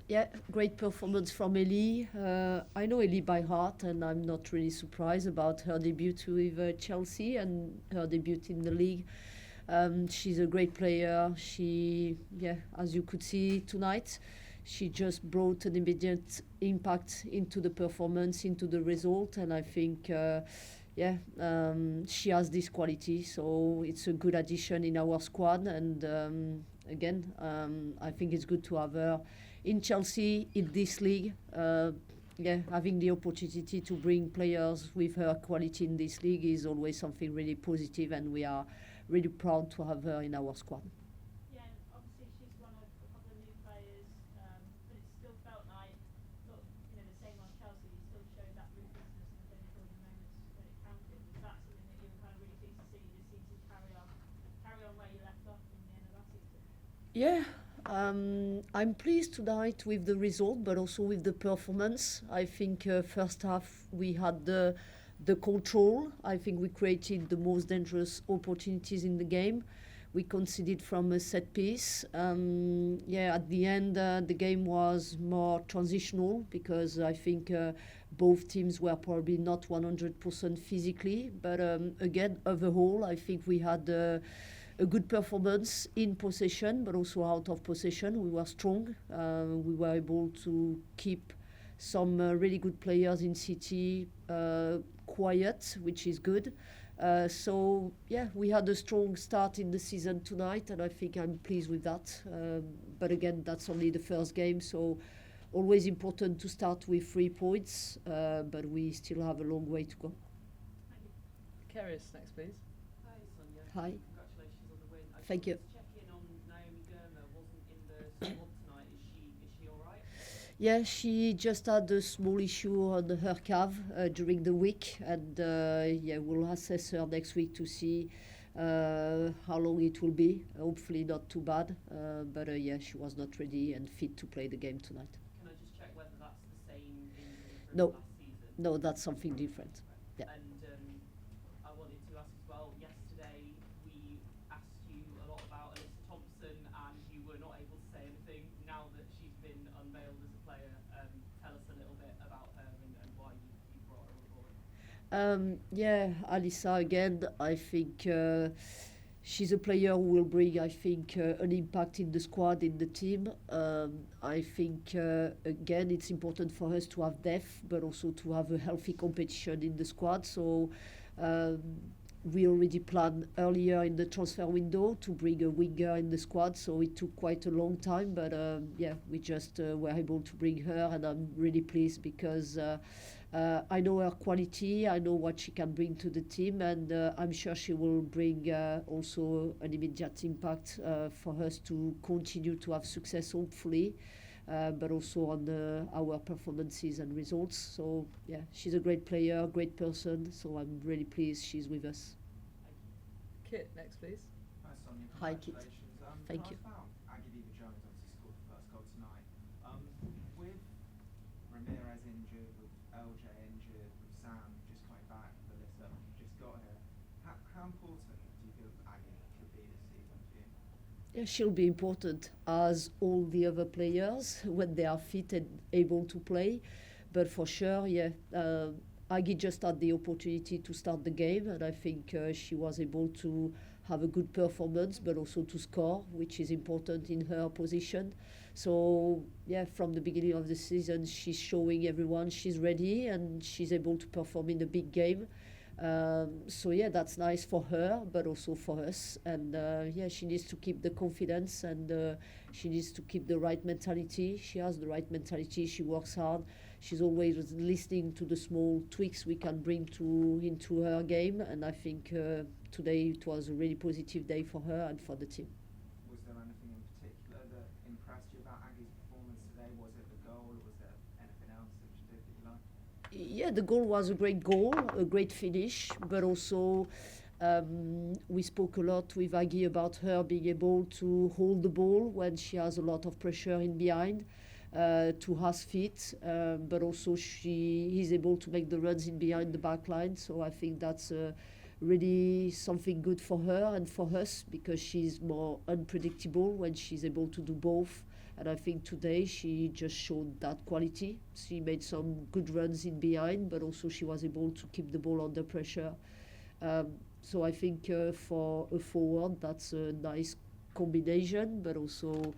Yeah, great performance from Ellie. I know Ellie by heart, and I'm not really surprised about her debut with Chelsea and her debut in the league. She's a great player. As you could see tonight, she just brought an immediate impact into the performance, into the result, and I think, she has this quality. So it's a good addition in our squad, and I think it's good to have her in Chelsea in this league. Having the opportunity to bring players with her quality in this league is always something really positive, and we are really proud to have her in our squad. Yeah, and obviously she's one of a couple of new players, but it still felt like, sort of, the same on Chelsea. You still showed that ruthlessness in the clinical in the moments when it counted. Was that something that you were kind of really pleased to see this season carry on where you left off in the end of last season? Yeah, I'm pleased tonight with the result, but also with the performance. I think first half we had the control. I think we created the most dangerous opportunities in the game. We conceded from a set piece. At the end, the game was more transitional because I think both teams were probably not 100% physically. But again, overall, I think we had a good performance in possession, but also out of possession. We were strong. We were able to keep some really good players in City quiet, which is good. We had a strong start in the season tonight, and I think I'm pleased with that. But again, that's only the first game, so always important to start with 3 points, but we still have a long way to go. Keris, next please. Hi, Sonia. Hi. Congratulations on the win. I Thank you. just wanted to check in on Naomi Girma. Wasn't in the squad tonight. Is she all right? Yeah, she just had a small issue on her calf during the week, and we'll assess her next week to see how long it will be. Hopefully not too bad, but she was not ready and fit to play the game tonight. Can I just check whether that's the same injury from No. last season? No, that's something different. Yeah. And I wanted to ask as well, yesterday we asked you a lot about Alyssa Thompson and you were not able to say anything. Now that she's been unveiled as a player, tell us a little bit about her and why you brought her on board. Alyssa, again, I think she's a player who will bring, I think, an impact in the squad, in the team. I think, again, it's important for us to have depth, but also to have a healthy competition in the squad. So we already planned earlier in the transfer window to bring a winger in the squad, so it took quite a long time, but we just were able to bring her, and I'm really pleased because I know her quality, I know what she can bring to the team, and I'm sure she will bring also an immediate impact for us to continue to have success, hopefully, but also on our performances and results. So she's a great player, great person, so I'm really pleased she's with us. Kit, next please. Hi, Sonia. Hi, Kit. Congratulations. Thank Can you. I ask about Aggie Beever-Jones obviously scored the first goal tonight. With Ramirez injured, with LJ injured, with Sam just coming back, Melissa just got here, how important do you feel Aggie could be this season for you? Yeah, she'll be important as all the other players when they are fit and able to play. But for sure, Aggie just had the opportunity to start the game, and I think she was able to have a good performance, but also to score, which is important in her position. So, from the beginning of the season, she's showing everyone she's ready and she's able to perform in a big game. That's nice for her, but also for us. And she needs to keep the confidence, and she needs to keep the right mentality. She has the right mentality. She works hard. She's always listening to the small tweaks we can bring into her game. And I think today it was a really positive day for her and for the team. Was there anything in particular that impressed you about Aggie's performance today? Was it the goal, or was there anything else that she did that you liked? Yeah, the goal was a great goal, a great finish, but also we spoke a lot with Aggie about her being able to hold the ball when she has a lot of pressure in behind, to her feet, but also she is able to make the runs in behind the back line. So I think that's really something good for her and for us, because she's more unpredictable when she's able to do both And I think today she just showed that quality. She made some good runs in behind, but also she was able to keep the ball under pressure. So I think for a forward, that's a nice combination, but also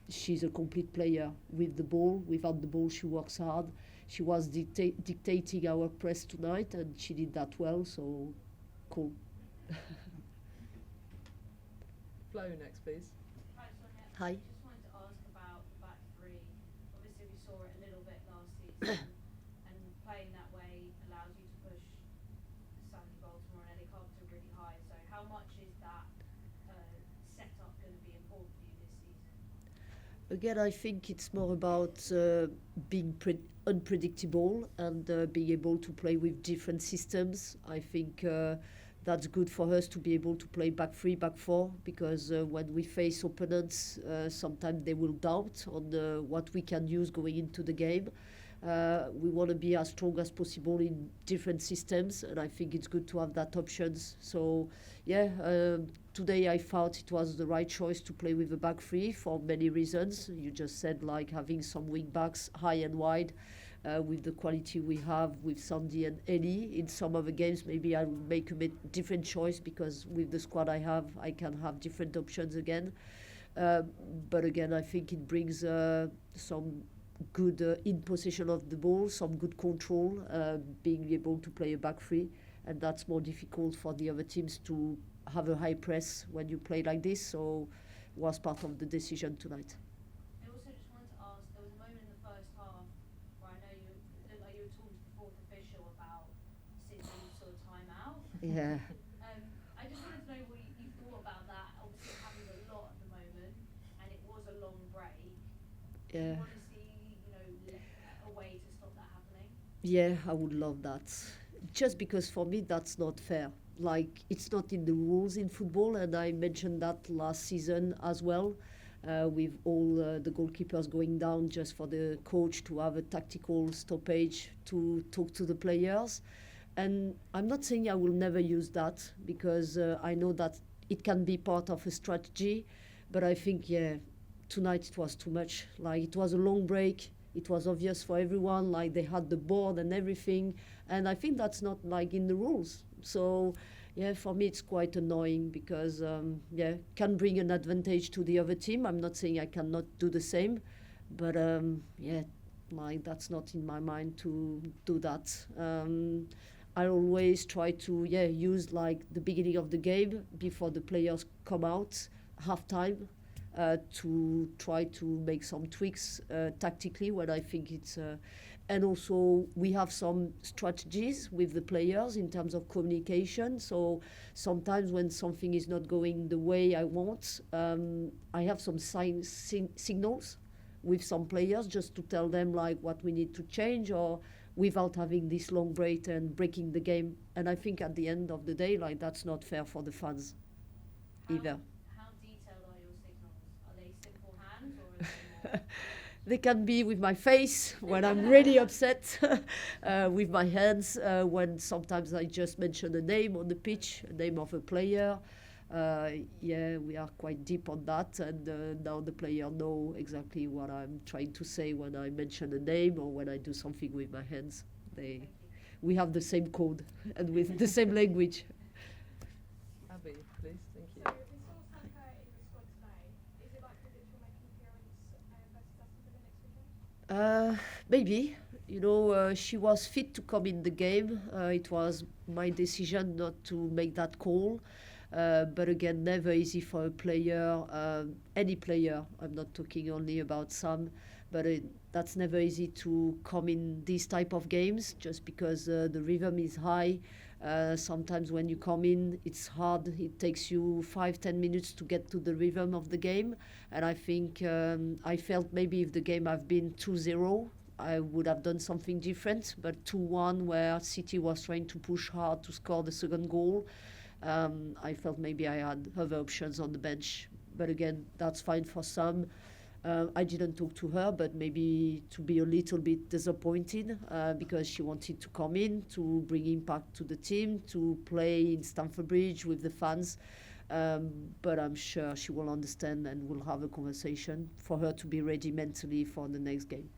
she's a complete player with the ball. Without the ball, she works hard. She was dictating our press tonight, and she did that well, so cool. Flo, next, please. Hi, Sonia. Hi. Just wanted to ask about the back three. Obviously, we saw it a little bit last season, and playing that way allows you to push Sandy Baltimore and Ellie Carpenter really high. So, how much is that setup going to be important for you this season? Again, I think it's more about being unpredictable and being able to play with different systems. I think that's good for us to be able to play back three, back four, because when we face opponents, sometimes they will doubt on what we can use going into the game. We want to be as strong as possible in different systems, and I think it's good to have that options. So, yeah, today I thought it was the right choice to play with a back three for many reasons. You just said, like, having some wing backs high and wide. With the quality we have with Sandy and Ellie. In some other games, maybe I will make a bit different choice, because with the squad I have, I can have different options again. But again, I think it brings some good in possession of the ball, some good control, being able to play a back three, and that's more difficult for the other teams to have a high press when you play like this. So was part of the decision tonight. I also just wanted to ask, there was a moment in the first half where I know you looked like you were talking to the fourth official about Sydney sort of timeout. Yeah. I just wanted to know what you thought about that. Obviously, it happens a lot at the moment, and it was a long break. Yeah. Do you want to see, a way to stop that happening? Yeah, I would love that. Just because for me that's not fair. Like, it's not in the rules in football, and I mentioned that last season as well, with all the goalkeepers going down just for the coach to have a tactical stoppage to talk to the players. And I'm not saying I will never use that, because I know that it can be part of a strategy, but I think, yeah, tonight it was too much. Like, it was a long break. It was obvious for everyone, like they had the board and everything, and I think that's not like in the rules. So, yeah, for me it's quite annoying, because yeah, can bring an advantage to the other team. I'm not saying I cannot do the same, but yeah, like that's not in my mind to do that. I always try to use like the beginning of the game before the players come out, half time. To try to make some tweaks tactically when I think it's and also we have some strategies with the players in terms of communication. So sometimes when something is not going the way I want, I have some signals with some players just to tell them like what we need to change, or without having this long break and breaking the game. And I think at the end of the day, like, that's not fair for the fans either. How detailed are your signals? Are they simple hands, or are they more? They can be with my face when I'm really upset, with my hands when sometimes I just mention a name on the pitch, a name of a player. Yeah, we are quite deep on that, and now the player know exactly what I'm trying to say when I mention a name or when I do something with my hands. We have the same code and with the same language. Abby, please. Thank you. So we saw Saka in the squad today. Is it likely that she'll make an appearance versus Aston Villa next weekend? Maybe. You know, she was fit to come in the game. It was my decision not to make that call. But again, never easy for a player, any player. I'm not talking only about Sam, but that's never easy to come in these type of games, just because the rhythm is high. Sometimes when you come in, it's hard. It takes you 5-10 minutes to get to the rhythm of the game. And I think I felt maybe if the game had been 2-0, I would have done something different. But 2-1, where City was trying to push hard to score the second goal, I felt maybe I had other options on the bench. But again, that's fine for some. I didn't talk to her, but maybe to be a little bit disappointed because she wanted to come in to bring impact to the team, to play in Stamford Bridge with the fans. But I'm sure she will understand and we'll have a conversation for her to be ready mentally for the next game.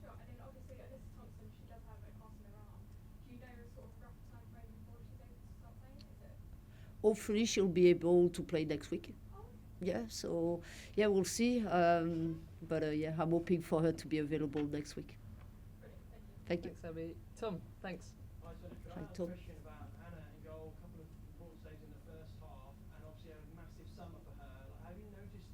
Sure, and then obviously Alyssa Thompson, she does have a cross in her arm. Do you know a sort of rough time frame before she's able to start playing? Is it? Hopefully she'll be able to play next week. Oh, Yeah, so yeah, we'll see. But yeah, I'm hoping for her to be available next week. brilliant, Thank thank you. you. Thanks, Abby. Tom, thanks. Hi, so could Hi, I ask Tom. a question about Anna in goal? A couple of important saves in the first half, and obviously a massive summer for her. Like, have you noticed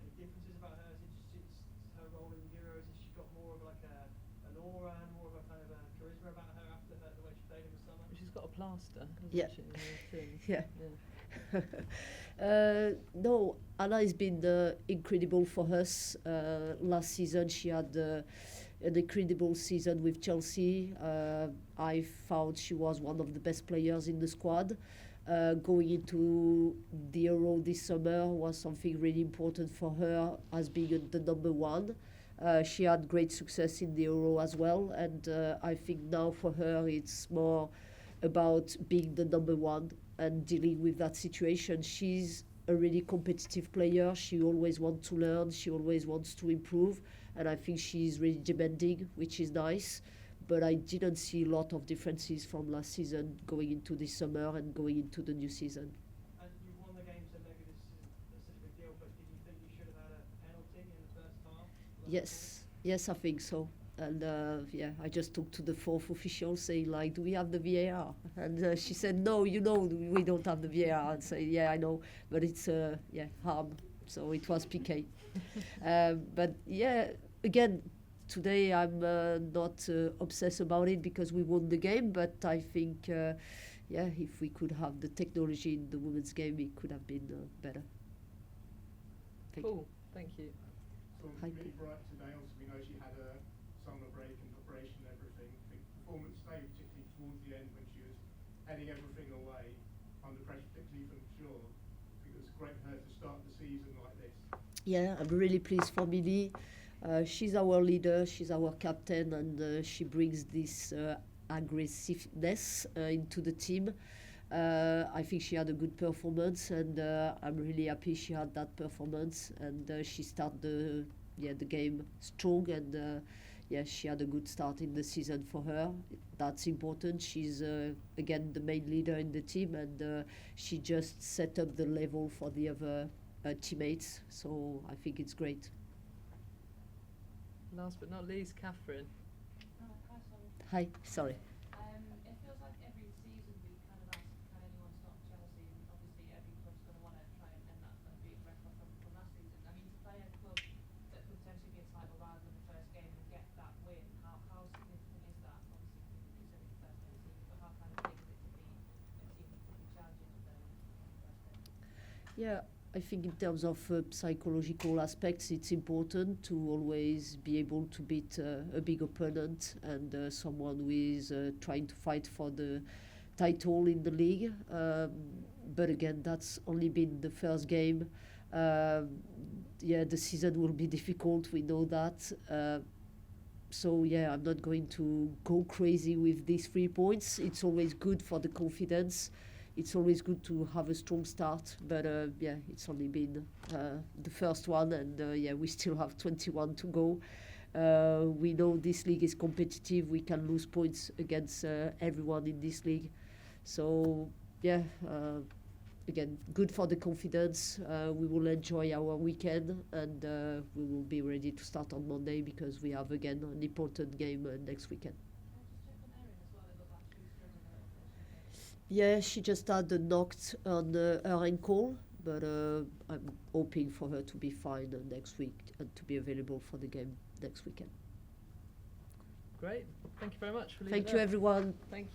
any differences about her? Is it just her role in Euros? Has she got more of like an aura and more of a kind of a charisma about her after the way she played in the summer? She's got a plaster, hasn't Yeah. she? in her thing? Yeah. Yeah. No, Anna has been incredible for us. Last season, she had an incredible season with Chelsea. I found she was one of the best players in the squad. Going into the Euro this summer was something really important for her as being the number one. She had great success in the Euro as well, and I think now for her it's more about being the number one and dealing with that situation. She's a really competitive player. She always wants to learn. She always wants to improve. And I think she's really demanding, which is nice. But I didn't see a lot of differences from last season going into this summer and going into the new season. And you won the game, so maybe this isn't such a big deal, but did you think you should have had a penalty in the first half? Yes, I think so. And yeah, I just talked to the fourth official saying like, do we have the VAR? And she said, no, we don't have the VAR. And say, yeah, I know, but it's harm. So it was PK. But yeah, again, today I'm not obsessed about it because we won the game. But I think, if we could have the technology in the women's game, it could have been better. Thank you. Cool, thank you. So Hi, really Paul. bright today. Obviously, we know she had a summer break and preparation and everything. The performance stayed particularly towards the end when she was heading everything away under pressure, particularly from Shaw. I think it was great for her to start the season like this. Yeah, I'm really pleased for Millie. She's our leader, she's our captain, and she brings this aggressiveness into the team. I think she had a good performance, and I'm really happy she had that performance. And she started the game strong, and she had a good start in the season for her. That's important. She's again the main leader in the team, and she just set up the level for the other teammates. So I think it's great. Last but not least, Catherine. Hi, Simon. Hi, sorry. It feels like every season we kind of ask, can anyone stop Chelsea? And obviously every club's going to want to try and end that unbeaten record from last season. I mean, to play a club that could potentially be a title rival in the first game and get that win, how significant is that? Obviously, you said it's the first game of the season, but how kind of big is it to be a team that could be challenging at the first game? Yeah, I think in terms of psychological aspects, it's important to always be able to beat a big opponent and someone who is trying to fight for the title in the league. But again, that's only been the first game. The season will be difficult, we know that. So yeah, I'm not going to go crazy with these 3 points. It's always good for the confidence. It's always good to have a strong start, but it's only been the first one, and we still have 21 to go. We know this league is competitive. We can lose points against everyone in this league. So again, good for the confidence. We will enjoy our weekend, and we will be ready to start on Monday because we have again an important game next weekend. Yeah, she just had a knock on her ankle, but I'm hoping for her to be fine next week and to be available for the game next weekend. Great, thank you very much for leaving Thank you, there. everyone. Thank